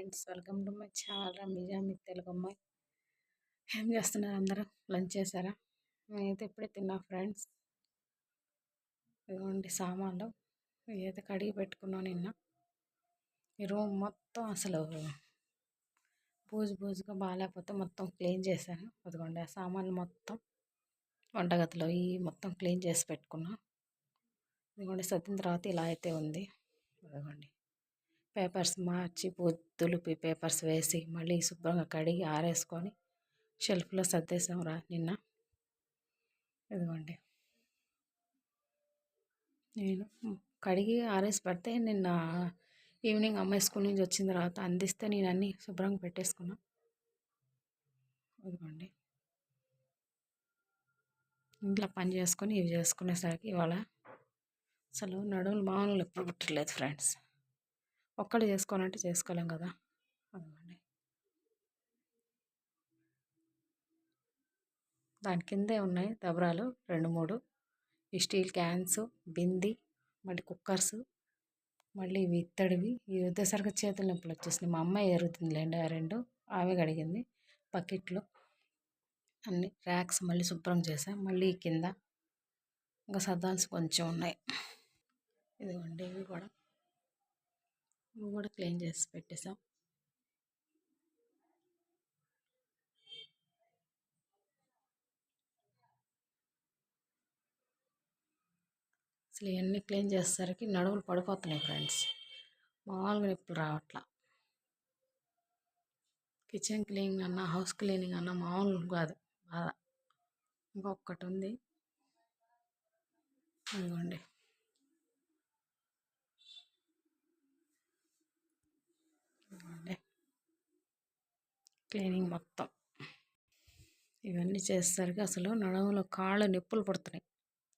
Friends, welcome to my channel Rameeza మీ తెలుగు అమ్మాయి. ఏం చేస్తున్నారు అందరూ? లంచ్ చేశారా? నేనైతే ఇప్పుడే తిన్నా ఫ్రెండ్స్. ఇదిగోండి సామాన్లు ఇదైతే కడిగి పెట్టుకున్నాను నిన్న. ఈ రూమ్ మొత్తం అసలు బూజుగా బాగాలేకపోతే మొత్తం క్లీన్ చేశాను. అదిగోండి ఆ సామాన్లు మొత్తం వంటగదిలో ఈ మొత్తం క్లీన్ చేసి పెట్టుకున్నా. ఇదిగోండి సర్దిన తర్వాత ఇలా అయితే ఉంది. అదిగోండి పేపర్స్ మార్చి దులిపి పేపర్స్ వేసి మళ్ళీ శుభ్రంగా కడిగి ఆరేసుకొని షెల్ఫ్లో సర్దేశాం నిన్న. ఇదిగోండి నేను కడిగి ఆరేసి పెడితే నిన్న ఈవినింగ్ అమ్మాయి స్కూల్ నుంచి వచ్చిన తర్వాత అందిస్తే నేను అన్నీ శుభ్రంగా పెట్టేసుకున్నా. ఇదిగోండి ఇంట్లో పని చేసుకొని ఇవి చేసుకునేసరికి ఇవాళ అసలు నడుములు మామూలు ఎప్పుడు పుట్టలేదు ఫ్రెండ్స్. ఒక్కళ్ళు చేసుకోవాలంటే చేసుకోలేం కదా. అదిగోండి దాని కిందే ఉన్నాయి దబరాలు 2-3, ఈ స్టీల్ క్యాన్స్, బింది, మళ్ళీ కుక్కర్స్, మళ్ళీ ఇవి ఇత్తడివి. ఇవి వచ్చేసరికి చేతుల నొప్పులు వచ్చేసినాయి. మా అమ్మాయి ఎరుగుతుందిలేండి ఆ 2 ఆమె కడిగింది. బకెట్లు అన్ని ర్యాక్స్ మళ్ళీ శుభ్రం చేసాం. మళ్ళీ కింద ఇంకా సర్దాల్సి కొంచెం ఉన్నాయి. ఇదిగోండి ఇవి కూడా క్లీన్ చేసి పెట్టేసాం. అసలు ఇవన్నీ క్లీన్ చేసేసరికి నడుములు పడిపోతున్నాయి ఫ్రెండ్స్. మామూలుగా నొప్పులు రావట్లా. కిచెన్ క్లీనింగ్ అన్నా హౌస్ క్లీనింగ్ అన్నా మామూలు కాదు బాధ. ఇంకొకటి ఉంది ఇదిగోండి క్లీనింగ్ మొత్తం ఇవన్నీ చేసేసరికి అసలు నడుములో కాళ్ళు నొప్పులు పడుతున్నాయి.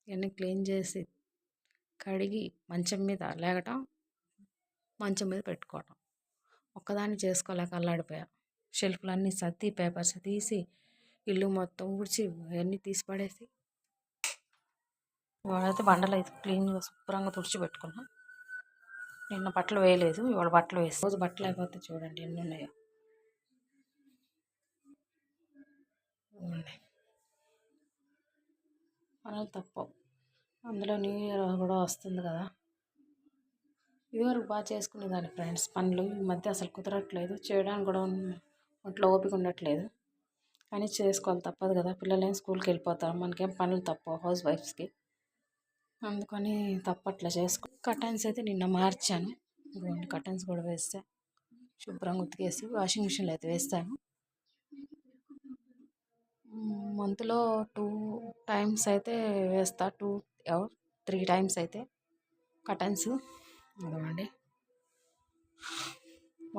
ఇవన్నీ క్లీన్ చేసి కడిగి మంచం మీద లేగటం, మంచం మీద పెట్టుకోవటం, ఒక్కదాన్ని చేసుకోలేక అల్లాడిపోయా. షెల్ఫ్లు అన్నీ సర్ది పేపర్స్ తీసి ఇల్లు మొత్తం ఊడ్చి అవన్నీ తీసి పడేసి ఇవాళైతే బండలు అయితే క్లీన్గా శుభ్రంగా తుడిచి పెట్టుకున్నా. నిన్న బట్టలు వేయలేదు, ఇవాళ బట్టలు వేసి రోజు బట్టలు అయిపోతే చూడండి ఎన్ని ఉన్నాయో. పనులు తప్పవు. అందులో న్యూ ఇయర్ కూడా వస్తుంది కదా. ఇదివరకు బాగా చేసుకునేదాన్ని ఫ్రెండ్స్ పనులు. ఈ మధ్య అసలు కుదరట్లేదు, చేయడానికి కూడా ఒంట్లో ఓపిక ఉండట్లేదు. కానీ చేసుకోవాలి, తప్పదు కదా. పిల్లలు ఏం స్కూల్కి వెళ్ళిపోతారు, మనకేం పనులు తప్పవు హౌస్ వైఫ్స్కి. అందుకని తప్పట్లా చేసుకో. కర్టన్స్ అయితే నిన్న మార్చాను. ఇదిగోండి కర్టన్స్ కూడా వేస్తా శుభ్రంగా ఉతికేసి వాషింగ్ మిషన్లో అయితే వేస్తాను. మంత్లో 2 టైమ్స్ అయితే వేస్తా, 2-3 టైమ్స్ అయితే కర్టన్స్. ఇదిగోండి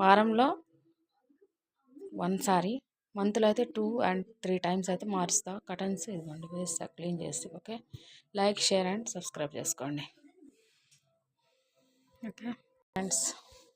వారంలో 1 సారి, మంత్లో అయితే 2-3 టైమ్స్ అయితే మారుస్తా కర్టన్స్. ఇదిగోండి వేస్తా క్లీన్ చేసి. Okay, like, share and subscribe చేసుకోండి. Okay friends.